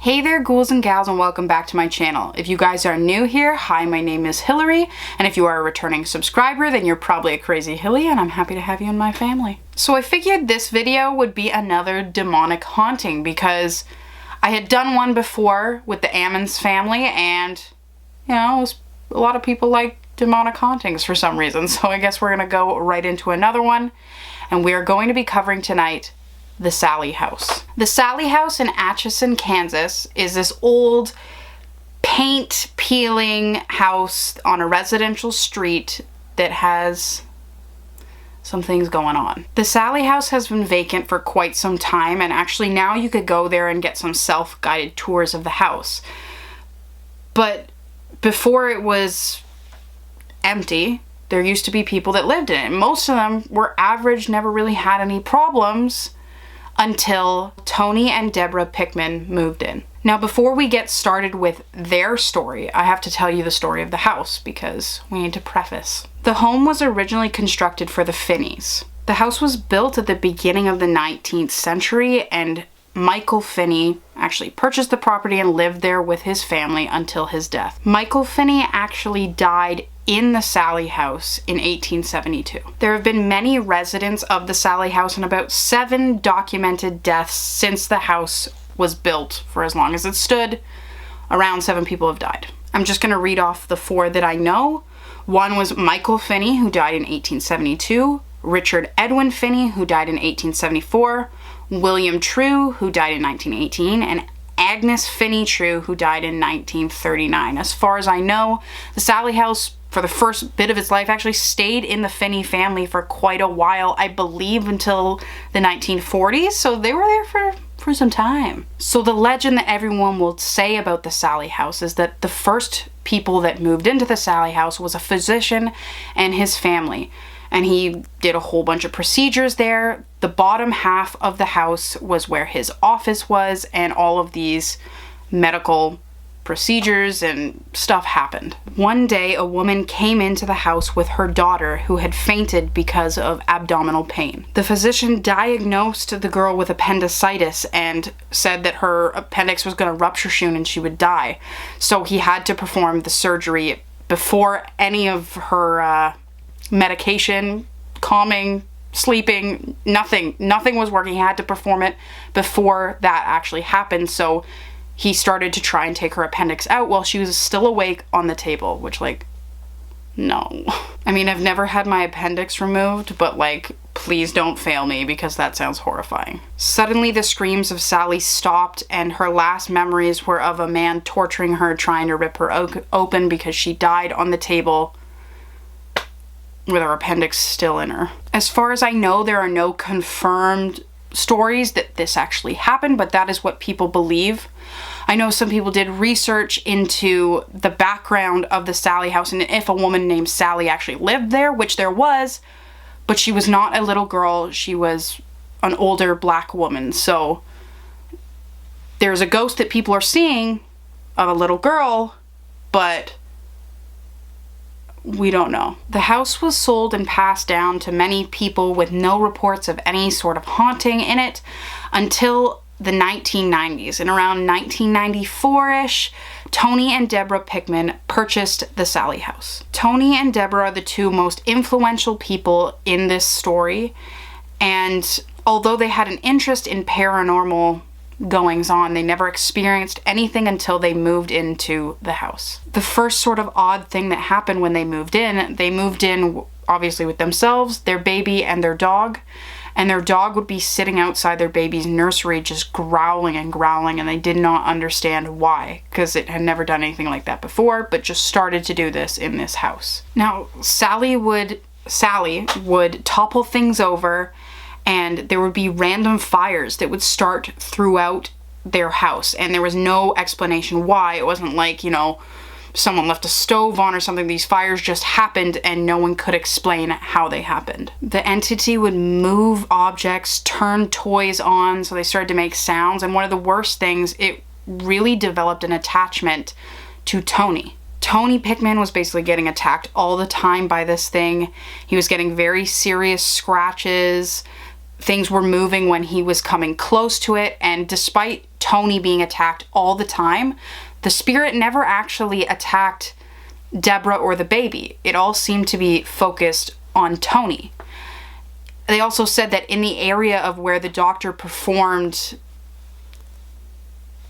Hey there, ghouls and gals, and welcome back to my channel. If you guys are new here, hi, my name is Hillary, and if you are a returning subscriber, then you're probably a crazy hilly, and I'm happy to have you in my family. So I figured this video would be another demonic haunting because I had done one before with the Ammons family, and, you know, a lot of people like demonic hauntings for some reason, so I guess we're gonna go right into another one, and we are going to be covering tonight the Sallie house. The Sallie house in Atchison, Kansas is this old paint peeling house on a residential street that has some things going on. The Sallie house has been vacant for quite some time, and actually now you could go there and get some self-guided tours of the house. But before it was empty, there used to be people that lived in it. Most of them were average, never really had any problems, until Tony and Deborah Pickman moved in. Now, before we get started with their story, I have to tell you the story of the house because we need to preface. The home was originally constructed for the Finneys. The house was built at the beginning of the 19th century, and Michael Finney actually purchased the property and lived there with his family until his death. Michael Finney actually died in the Sallie house in 1872. There have been many residents of the Sallie house and about 7 documented deaths since the house was built. For as long as it stood, around 7 people have died. I'm just going to read off the 4 that I know. One was Michael Finney, who died in 1872, Richard Edwin Finney, who died in 1874, William True, who died in 1918, and Agnes Finney True, who died in 1939. As far as I know, the Sallie house, for the first bit of its life, actually stayed in the Finney family for quite a while, I believe until the 1940s, so they were there for some time. So the legend that everyone will say about the Sallie house is that the first people that moved into the Sallie house was a physician and his family, and he did a whole bunch of procedures there. The bottom half of the house was where his office was, and all of these medical procedures and stuff happened. One day, a woman came into the house with her daughter who had fainted because of abdominal pain. The physician diagnosed the girl with appendicitis and said that her appendix was going to rupture soon and she would die. So he had to perform the surgery before any of her medication, calming, sleeping, nothing was working. He had to perform it before that actually happened. So he started to try and take her appendix out while she was still awake on the table, which, like, no. I mean, I've never had my appendix removed, but, like, please don't fail me because that sounds horrifying. Suddenly, the screams of Sallie stopped, and her last memories were of a man torturing her, trying to rip her open because she died on the table with her appendix still in her. As far as I know, there are no confirmed stories that this actually happened, but that is what people believe. I know some people did research into the background of the Sallie house and if a woman named Sallie actually lived there, which there was, but she was not a little girl, she was an older black woman. So there's a ghost that people are seeing of a little girl, but we don't know. The house was sold and passed down to many people with no reports of any sort of haunting in it until the 1990s. And around 1994-ish, Tony and Deborah Pickman purchased the Sallie house. Tony and Deborah are the 2 most influential people in this story, and although they had an interest in paranormal goings on, they never experienced anything until they moved into the house. The first sort of odd thing that happened when they moved in obviously with themselves, their baby, and their dog. And their dog would be sitting outside their baby's nursery just growling and growling, and they did not understand why, because it had never done anything like that before, but just started to do this in this house. Now, Sallie would topple things over, and there would be random fires that would start throughout their house, and there was no explanation why. It wasn't like, you know, someone left a stove on or something. These fires just happened and no one could explain how they happened. The entity would move objects, turn toys on, so they started to make sounds, and one of the worst things, it really developed an attachment to Tony. Tony Pickman was basically getting attacked all the time by this thing. He was getting very serious scratches. things were moving when he was coming close to it, and despite Tony being attacked all the time, the spirit never actually attacked Deborah or the baby. It all seemed to be focused on Tony. They also said that in the area of where the doctor performed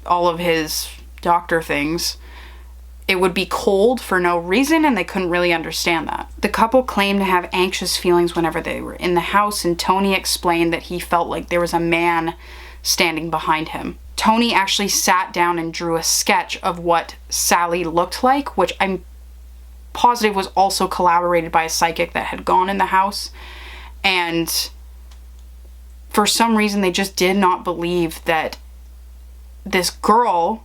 all of his doctor things, it would be cold for no reason, and they couldn't really understand that. The couple claimed to have anxious feelings whenever they were in the house, and Tony explained that he felt like there was a man standing behind him. Tony actually sat down and drew a sketch of what Sallie looked like, which I'm positive was also collaborated by a psychic that had gone in the house. And for some reason, they just did not believe that this girl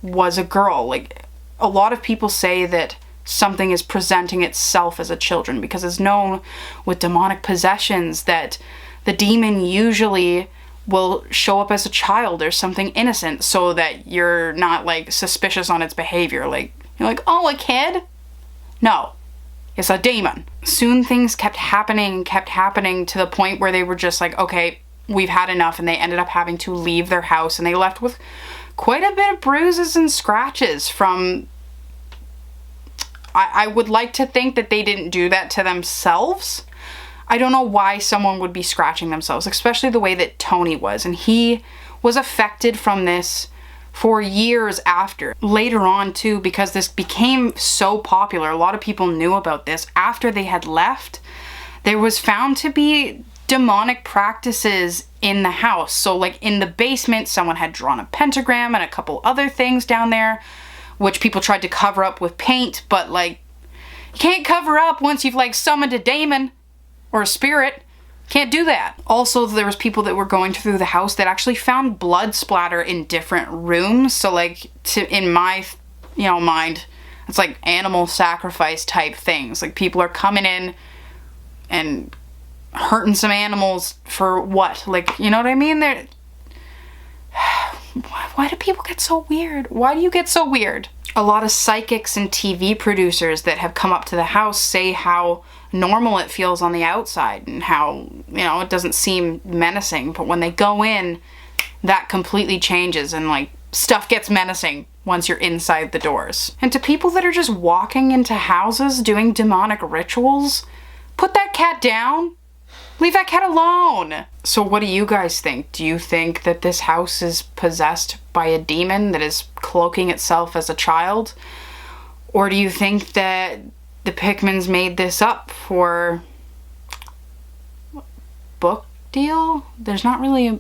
was a girl. Like, a lot of people say that something is presenting itself as a children, because it's known with demonic possessions that the demon usually will show up as a child or something innocent, so that you're not like suspicious on its behavior. Like, you're like, oh, a kid? No, it's a demon. Soon things kept happening to the point where they were just like, okay, we've had enough, and they ended up having to leave their house, and they left with quite a bit of bruises and scratches from... I would like to think that they didn't do that to themselves. I don't know why someone would be scratching themselves, especially the way that Tony was, and he was affected from this for years after. Later on too, because this became so popular, a lot of people knew about this. After they had left, there was found to be demonic practices in the house. So like in the basement, someone had drawn a pentagram and a couple other things down there, which people tried to cover up with paint, but like, you can't cover up once you've like summoned a demon or a spirit. Can't do that. Also, there was people that were going through the house that actually found blood splatter in different rooms. So like, in my, mind, it's like animal sacrifice type things. Like, people are coming in and hurting some animals for what? Like, you know what I mean? They're... Why do people get so weird? Why do you get so weird? A lot of psychics and TV producers that have come up to the house say how normal it feels on the outside and how, it doesn't seem menacing. But when they go in, that completely changes, and like, stuff gets menacing once you're inside the doors. And to people that are just walking into houses doing demonic rituals, put that cat down. Leave that cat alone. So what do you guys think? Do you think that this house is possessed by a demon that is cloaking itself as a child? Or do you think that the Pickmans made this up for book deal? There's not really a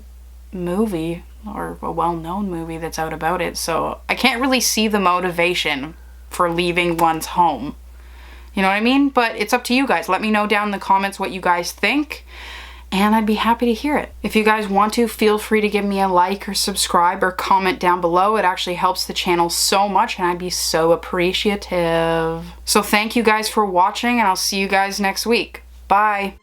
movie or a well-known movie that's out about it, so I can't really see the motivation for leaving one's home. You know what I mean? But it's up to you guys. Let me know down in the comments what you guys think, and I'd be happy to hear it. If you guys want to, feel free to give me a like or subscribe or comment down below. It actually helps the channel so much, and I'd be so appreciative. So thank you guys for watching, and I'll see you guys next week. Bye!